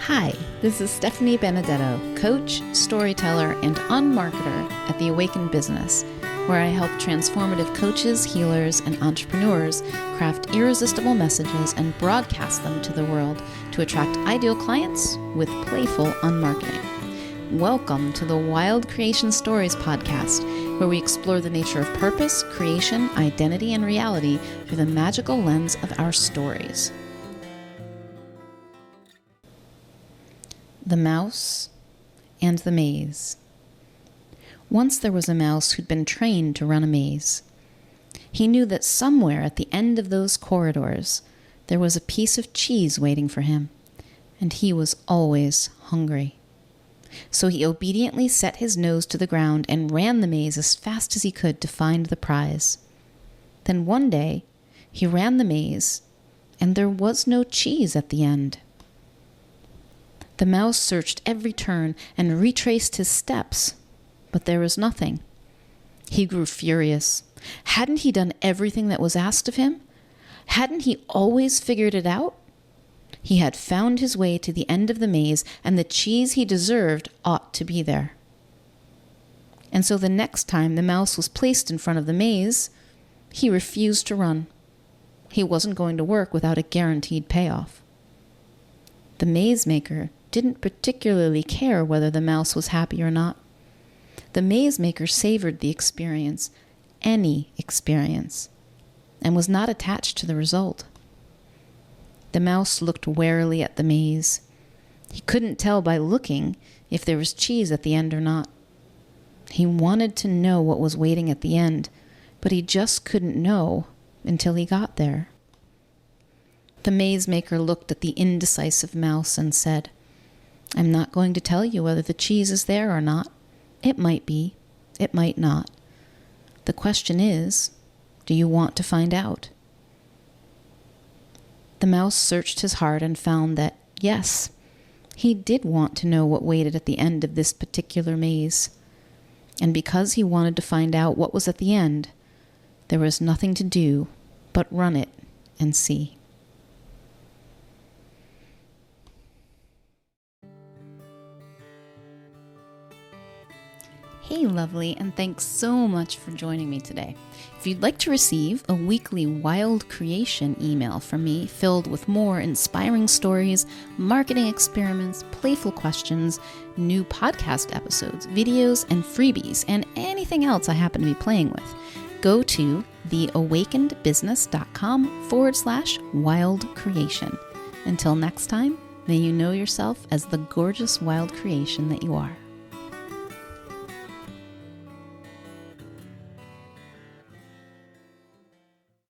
Hi, this is Stephanie Benedetto, coach, storyteller, and unmarketer at The Awakened Business, where I help transformative coaches, healers, and entrepreneurs craft irresistible messages and broadcast them to the world to attract ideal clients with playful unmarketing. Welcome to the Wild Creation Stories podcast, where we explore the nature of purpose, creation, identity, and reality through the magical lens of our stories. The Mouse and the Maze. Once there was a mouse who'd been trained to run a maze. He knew that somewhere at the end of those corridors there was a piece of cheese waiting for him, and he was always hungry. So he obediently set his nose to the ground and ran the maze as fast as he could to find the prize. Then one day he ran the maze, and there was no cheese at the end. The mouse searched every turn and retraced his steps, but there was nothing. He grew furious. Hadn't he done everything that was asked of him? Hadn't he always figured it out? He had found his way to the end of the maze, and the cheese he deserved ought to be there. And so the next time the mouse was placed in front of the maze, he refused to run. He wasn't going to work without a guaranteed payoff. The maze maker didn't particularly care whether the mouse was happy or not. The maze maker savored the experience, any experience, and was not attached to the result. The mouse looked warily at the maze. He couldn't tell by looking if there was cheese at the end or not. He wanted to know what was waiting at the end, but he just couldn't know until he got there. The maze maker looked at the indecisive mouse and said, "I'm not going to tell you whether the cheese is there or not. It might be, it might not. The question is, do you want to find out?" The mouse searched his heart and found that, yes, he did want to know what waited at the end of this particular maze. And because he wanted to find out what was at the end, there was nothing to do but run it and see. Hey lovely, and thanks so much for joining me today. If you'd like to receive a weekly Wild Creation email from me filled with more inspiring stories, marketing experiments, playful questions, new podcast episodes, videos, and freebies, and anything else I happen to be playing with, go to theawakenedbusiness.com/wild creation. Until next time, may you know yourself as the gorgeous wild creation that you are.